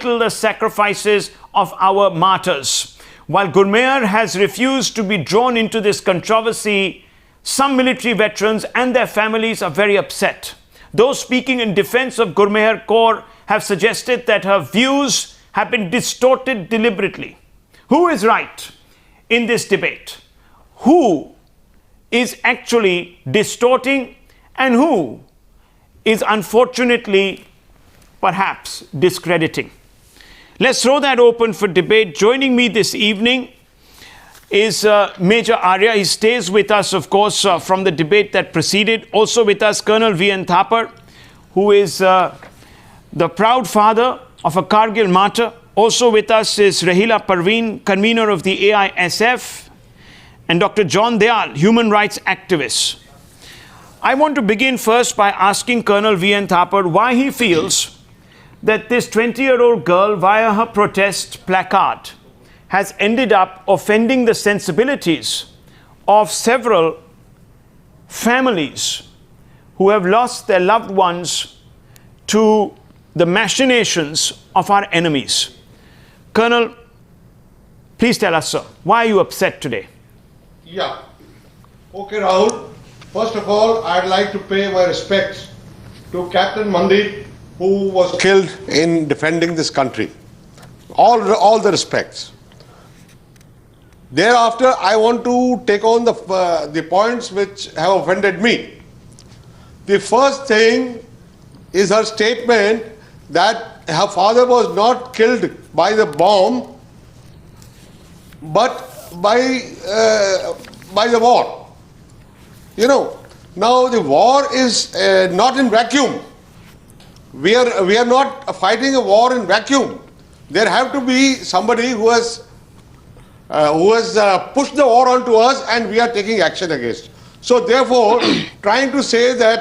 the sacrifices of our martyrs. While Gurmehar has refused to be drawn into this controversy, some military veterans and their families are very upset. Those speaking in defense of Gurmehar Kaur have suggested that her views have been distorted deliberately. Who is right in this debate? Who is actually distorting and who is unfortunately perhaps discrediting? Let's throw that open for debate. Joining me this evening is Major Arya. He stays with us, of course, from the debate that preceded. Also with us, Colonel N Thappar, who is the proud father of a Kargil martyr. Also with us is Raheela Parween, convener of the AISF, and Dr. John Dayal, human rights activist. I want to begin first by asking Colonel N Thappar why he feels that this 20-year-old girl, via her protest placard, has ended up offending the sensibilities of several families who have lost their loved ones to the machinations of our enemies. Colonel, please tell us, sir, why are you upset today? Yeah. Okay, Rahul. First of all, I'd like to pay my respects to Captain Mandip, who was killed in defending this country. All the respects. Thereafter, I want to take on the points which have offended me. The first thing is her statement that her father was not killed by the bomb, but by the war. You know, now the war is not in vacuum. We are not fighting a war in vacuum. There have to be somebody who has pushed the war onto us, and we are taking action against. So therefore, trying to suggest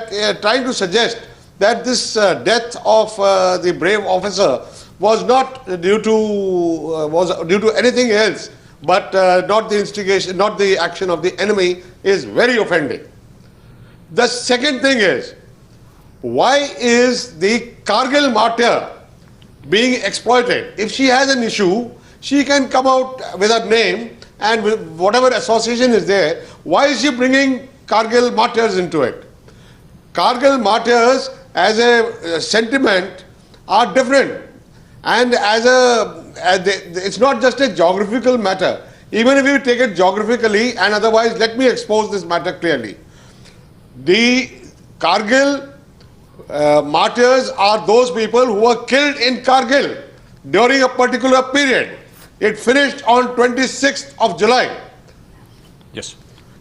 that this death of the brave officer was not due to anything else, but not the instigation, not the action of the enemy, is very offending. The second thing is, why is the Kargil martyr being exploited? If she has an issue, she can come out with her name and with whatever association is there. Why is she bringing Kargil martyrs into it? Kargil martyrs as a sentiment are different, and it's not just a geographical matter. Even if you take it geographically and otherwise, let me expose this matter clearly. The Kargil martyrs are those people who were killed in Kargil during a particular period. It finished on 26th of July. Yes.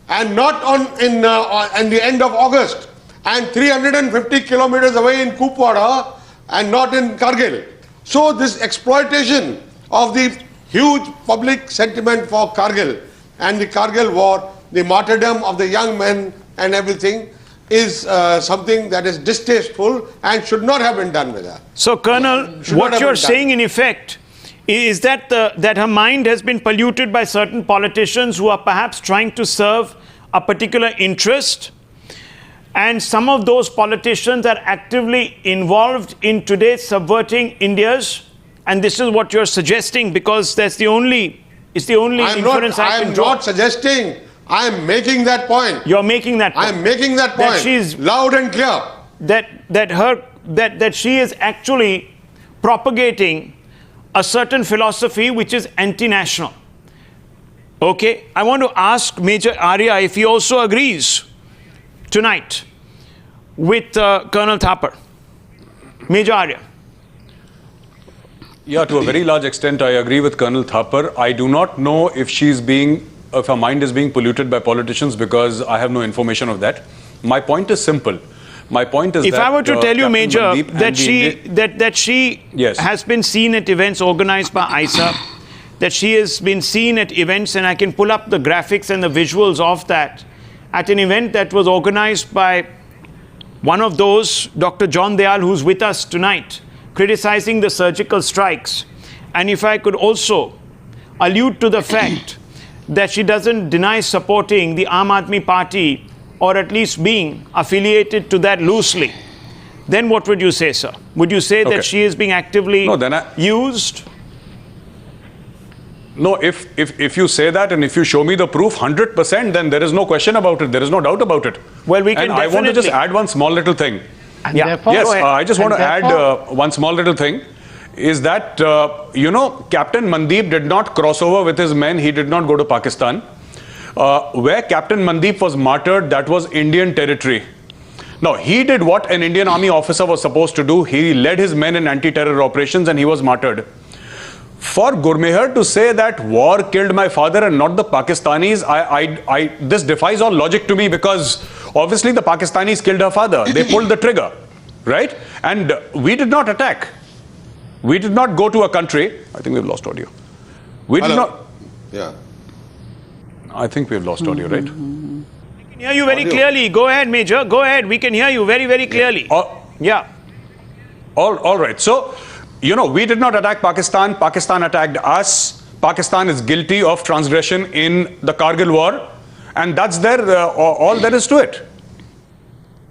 And not in the end of August. And 350 kilometers away in Kupwara and not in Kargil. So this exploitation of the huge public sentiment for Kargil and the Kargil war, the martyrdom of the young men and everything, is something that is distasteful and should not have been done with her. So, Colonel, what you're saying in effect is that that her mind has been polluted by certain politicians who are perhaps trying to serve a particular interest, and some of those politicians are actively involved in today subverting India's, and this is what you're suggesting, because it's the only inference I can draw. I'm not suggesting. I'm making that point. You're making that point. I'm making that point. That she's loud and clear. That she is actually propagating a certain philosophy which is anti-national. Okay, I want to ask Major Arya if he also agrees tonight with Colonel Thappar. Major Arya. Yeah, to a very large extent, I agree with Colonel Thappar. I do not know if her mind is being polluted by politicians, because I have no information of that. My point is simple. My point is if that I were to tell you, Major, that she yes, has been seen at events organized by AISF, that she has been seen at events, and I can pull up the graphics and the visuals of that, at an event that was organized by one of those, Dr. John Dayal, who's with us tonight, criticizing the surgical strikes. And if I could also allude to the fact that she doesn't deny supporting the Aam Aadmi Party, or at least being affiliated to that loosely. then what would you say, sir? Would you say that she is being actively used? No, if you say that and if you show me the proof 100%, then there is no question about it. There is no doubt about it. Well, we can and definitely... I want to just add one small little thing. And therefore, yes, I just want to add one small little thing. Is that, you know, Captain Mandeep did not cross over with his men. He did not go to Pakistan. Where Captain Mandeep was martyred, that was Indian territory. Now, he did what an Indian Army officer was supposed to do. He led his men in anti-terror operations and he was martyred. For Gurmehar to say that war killed my father and not the Pakistanis, this defies all logic to me, because obviously the Pakistanis killed her father. They pulled the trigger, right? And we did not attack. We did not go to a country. I think we've lost audio. We did not. Yeah. I think we've lost audio, right? We can hear you very clearly. Go ahead, Major. Go ahead. We can hear you very, very clearly. Yeah. All right. So, you know, we did not attack Pakistan. Pakistan attacked us. Pakistan is guilty of transgression in the Kargil war. And that's all there is to it.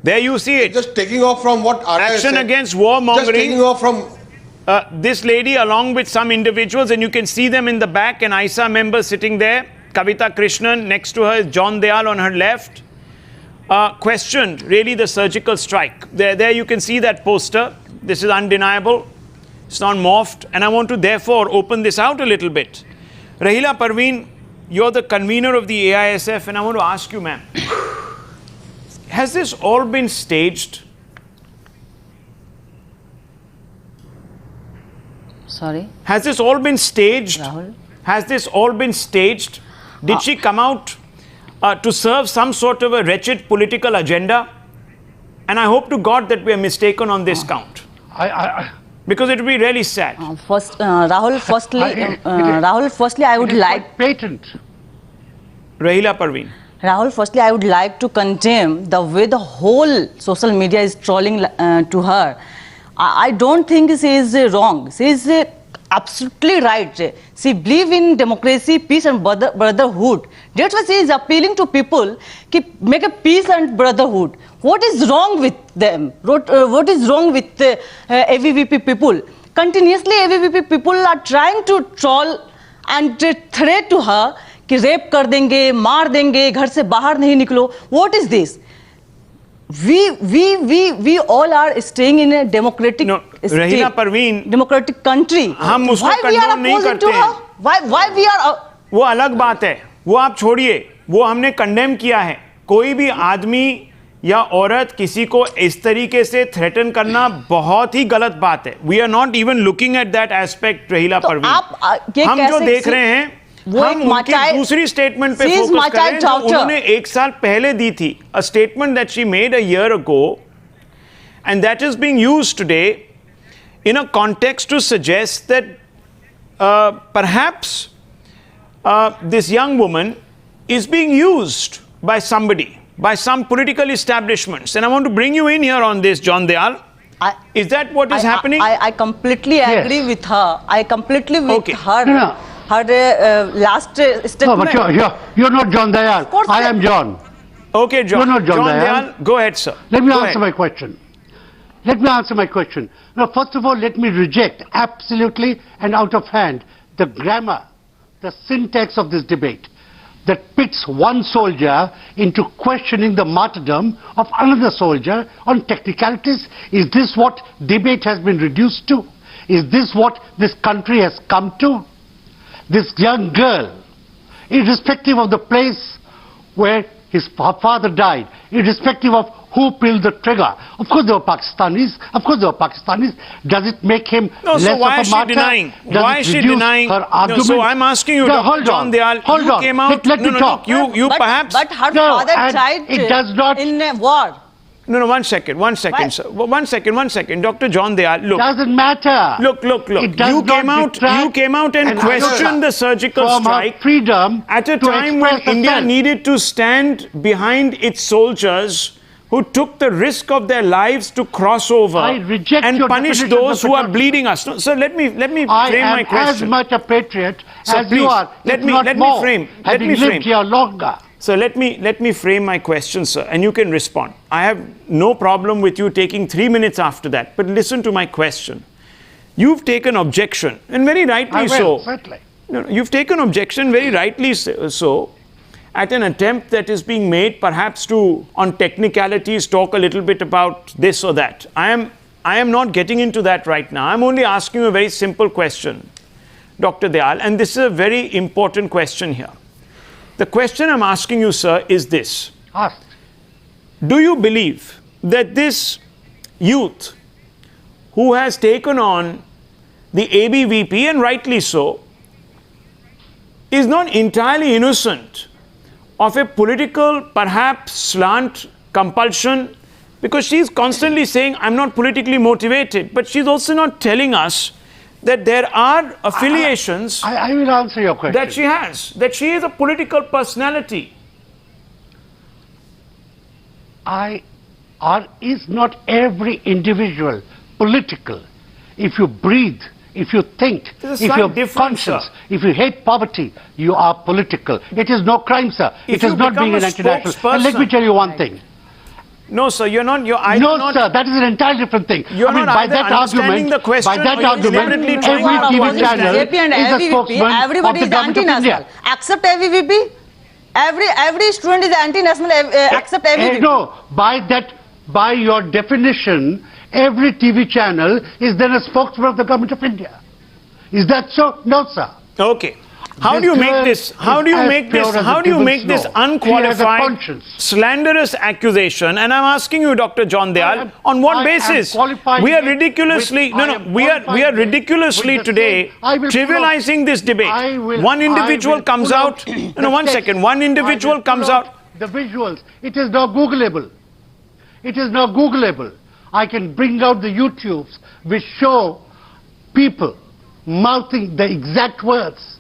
There you see it. Just taking off from what Arya action said, against warmongering. Just taking off from... this lady along with some individuals, and you can see them in the back, an AISA member sitting there, Kavita Krishnan, next to her is John Dayal on her left, questioned really the surgical strike. There you can see that poster. This is undeniable. It's not morphed. And I want to therefore open this out a little bit. Raheela Parween, you're the convener of the AISF, and I want to ask you, ma'am, has this all been staged? Sorry? Has this all been staged? Rahul? Has this all been staged? Did she come out to serve some sort of a wretched political agenda? And I hope to God that we are mistaken on this count. Because it would be really sad. Rahul, firstly, I would like... Patent. Raheela Parween. Rahul, firstly, I would like to condemn the way the whole social media is trolling to her. I don't think she is wrong. She is absolutely right. She believes in democracy, peace and brotherhood. That's why she is appealing to people to make a peace and brotherhood. What is wrong with them? What is wrong with AVVP people? Continuously, AVVP people are trying to troll and threat to her कि rape कर देंगे, मार देंगे, घर से बाहर नहीं निकलो. What is this? We all are staying in a democratic state, Raheela Parween, democratic country. हम उसको Why we are condone नहीं opposing to करते her? Why we are? वो अलग बात है. वो आप छोड़िए. वो हमने कंडेम किया है. कोई भी आदमी या औरत किसी को इस तरीके से थ्रेटन करना बहुत ही गलत बात है. We are not even looking at that aspect, Raheela Parween. हम जो देख रहे हैं, हम उनकी दूसरी स्टेटमेंट पे फोकस कर रहे हैं जो उन्होंने एक साल पहले दी थी. A statement that she made a year ago, and that is being used today in a context to suggest that perhaps this young woman is being used by somebody, by some political establishments. And I want to bring you in here on this, John Dayal. Is that what is happening? I completely agree with her. I completely with her. No. Her last statement. No, but you're not John Dayal. I am John. Okay, John. You're not John Dayal. Go ahead, sir. Let me answer my question. Now, first of all, let me reject absolutely and out of hand the grammar, the syntax of this debate that pits one soldier into questioning the martyrdom of another soldier on technicalities. Is this what debate has been reduced to? Is this what this country has come to? This young girl, irrespective of the place where her father died, irrespective of who pulled the trigger. Of course there were Pakistanis. Does it make him less so why of a martyr? Why is she denying? Her argument? So I'm asking you, Dr. John Dayal, you came out... Let me talk. You perhaps... But her father died it does not, in a war. No, one second, sir. One second. Dr. John Dayal, look. Doesn't matter. Look. You came out and questioned the surgical strike freedom at a time when India needed to stand behind its soldiers who took the risk of their lives to cross over and punish those who are bleeding us. No, sir, let me frame my question. I am as much a patriot sir, as you are. Let me frame. Here longer. So let me frame my question, sir, and you can respond. I have no problem with you taking 3 minutes after that, but listen to my question. You've taken objection, and very rightly so. Certainly. No, you've taken objection, very rightly so, at an attempt that is being made, perhaps to, on technicalities, talk a little bit about this or that. I am not getting into that right now. I'm only asking you a very simple question, Dr. Dayal, and this is a very important question here. The question I'm asking you, sir, is this. Ask. Do you believe that this youth who has taken on the ABVP, and rightly so, is not entirely innocent of a political, perhaps slant, compulsion, because she's constantly saying, I'm not politically motivated, but she's also not telling us that there are affiliations I will answer your question. that she has, that she is a political personality. Is not every individual political? If you breathe, if you think, There's a if slight you're difference, conscious, sir. if you hate poverty, you are political. It is no crime, sir. If It is you not become being a an international. And let me spokesperson- tell you one thing. No, sir, you're not. You're either No, not. sir, that is an entirely different thing. You're I mean, not by either that understanding argument, the question by that or you're argument, deliberately every trying to TV avoid channel it. JP and is a ABVP, spokesman of everybody the is government of anti-national. India. Accept ABVP. Every student is anti-national. Accept ABVP. No, by your definition, every TV channel is then a spokesman of the government of India. Is that so? No, sir. Okay. How This do you make girl this? is How do you as make this? pure as How a do you given make this snow. She has a unqualified, conscience. slanderous accusation? And I'm asking you, Dr. John Dayal, on what I am basis? qualifying We are it ridiculously with- we are qualifying it ridiculously with the today same- I will trivializing this debate. One I individual will comes pull out. the No, one text. second. One individual I will comes pull out. The visuals. It is now Googleable. It is now Googleable. I can bring out the YouTubes which show people mouthing the exact words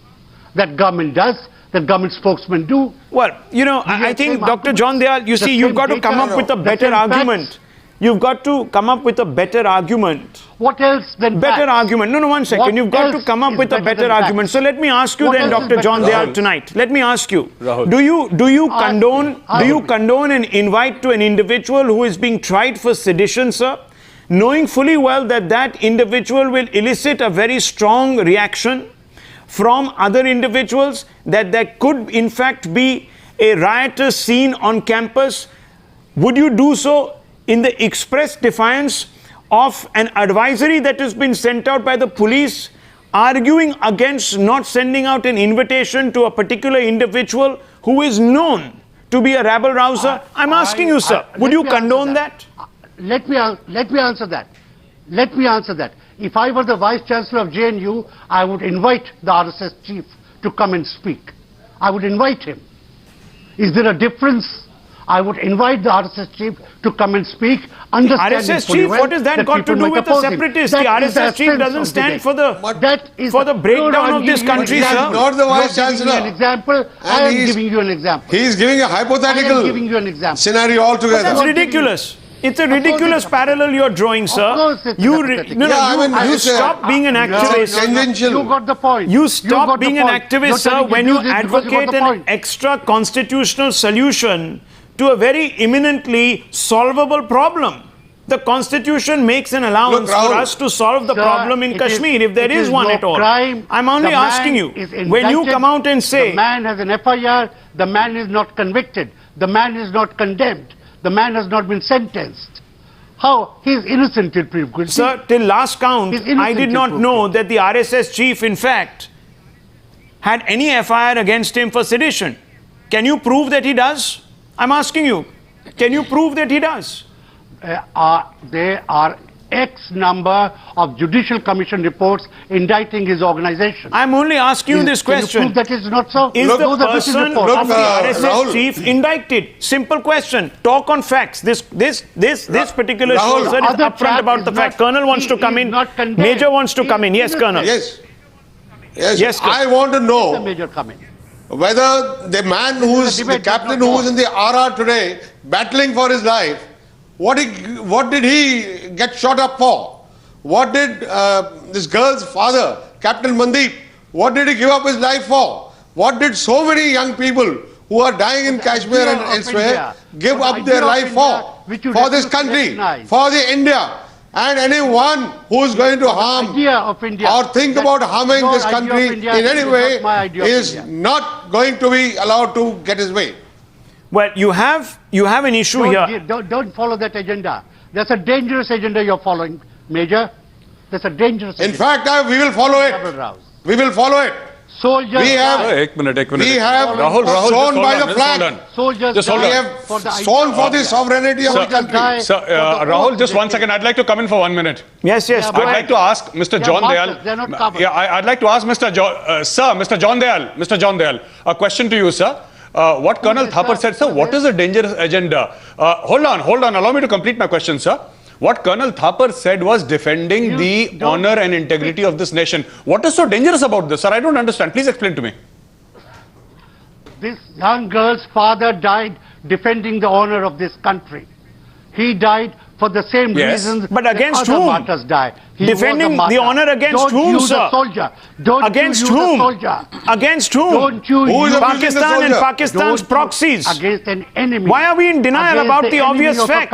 that government does, that government spokesmen do. Well, you know, I have think, same Dr. arguments. John Dayal, you The see, you've same got to data, come up with a the better same argument. facts. You've got to come up with a better argument. What else than Better facts? argument. No, one second. What You've got to else come up is with a better better than argument. facts? So let me ask you What then, else is Dr. John better than Dayal, facts? tonight. Let me ask you. Rahul. Do you Ask condone me. Ask me. condone an invite to an individual who is being tried for sedition, sir, knowing fully well that that individual will elicit a very strong reaction from other individuals, that there could in fact be a riotous scene on campus? Would you do so in the express defiance of an advisory that has been sent out by the police, arguing against not sending out an invitation to a particular individual who is known to be a rabble-rouser? I'm asking you, sir, would you condone that? Let me answer that. Let me answer that. If I were the Vice Chancellor of JNU, I would invite the RSS chief to come and speak. I would invite him. Is there a difference? I would invite the RSS chief to come and speak. Understanding RSS fully chief, well what has that got to people do might with the oppose him. separatists? That The is the RSS chief essence doesn't of stand debate. for the That is for the breakdown of this country, That is sir. not the Vice You're giving me Chancellor. an example. I am giving you an example. He is giving a I am hypothetical giving you an example. scenario altogether. That's What did ridiculous. It's a Of course ridiculous it's parallel you're drawing, sir. course it's You hypothetical. no, no, Yeah, I mean, you it's a- stop being an No, activist. tangential. You got the point. You got stop the being an point. activist, You're sir, telling when me you this because got advocate the an point. extra constitutional solution to a very imminently solvable problem. The Constitution makes an allowance Look, for Rahul. us to solve the Sir, problem in it Kashmir, if there it is one no at all. crime. I'm only The asking man you, is when you indicted, come out and say, the man has an FIR, the man is not convicted, the man is not condemned, the man has not been sentenced. How? He is innocent till proved guilty. sir, till last count, He's innocent I did till not proved know that the RSS chief, in fact, had any FIR against him for sedition. Can you prove that he does? I'm asking you. Can you prove that he does? There are X number of Judicial Commission reports indicting his organization. I'm only asking you this Can you question. prove that is not so? Is Those the are written person reports. of the RSS Rahul. chief indicted? Simple question. Talk on facts. This particular Rahul, show, sir, is other upfront chap about is the fact. not- Colonel wants he to come is in. not condemned. Major wants to He come in. is Yes, Colonel. Yes. Yes. Yes, I want to The know major comment. whether the man who's the debate captain does not who is in the RR today battling for his life, what did he get shot up for? What did this girl's father, Captain Mandeep, what did he give up his life for? What did so many young people who are dying in Kashmir and elsewhere give up their life for this country, for the India. And anyone who is going to harm or think about harming this country in any way is not going to be allowed to get his way. Well, you have an issue here. Don't follow that agenda. That's a dangerous agenda you're following, Major. That's a dangerous agenda. In fact, we will follow it. We will follow it. Soldiers we have Rahul, sown by the flag. Soldiers we have sown for the sovereignty of the country. Sir, Rahul, just 1 second. I'd like to come in for 1 minute. Yes. I'd like to ask Mr. John Dayal. I'd like to ask Mr. John Dayal, a question to you, sir. What Colonel Thappar said, sir, what is a dangerous agenda? Hold on. Allow me to complete my question, sir. What Colonel Thappar said was defending the honor and integrity of this nation. What is so dangerous about this, sir? I don't understand. Please explain to me. This young girl's father died defending the honor of this country. He died for the same reasons. But against that other whom? martyrs died. He Defending the honor against whom, sir? Against whom? Against whom? Don't you Who is use Pakistan and Pakistan's proxies. Against an enemy. Why are we in denial about the obvious fact?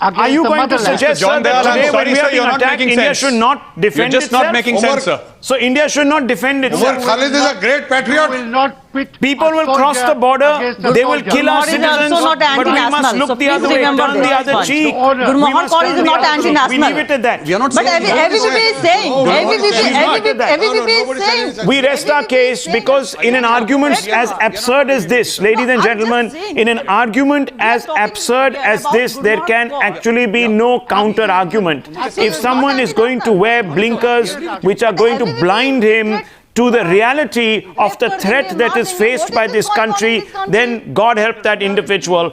Are you going to suggest, sir, that today when we are being attacked, India should not defend itself? You're just not making sense, sir. So India should not defend itself. Khalid is a great patriot. People will cross the border, they will kill our citizens, but we must look the other way, turn the other cheek. Gurmehar Kaur is not anti-national. We leave it at that. But everybody is saying, everybody is saying. We rest our case because in an argument as absurd as this, ladies and gentlemen, in an argument as absurd as this, there can actually be no counter argument. If someone is going to wear blinkers which are going to blind him to the reality of the threat that is faced by this country, then God help that individual.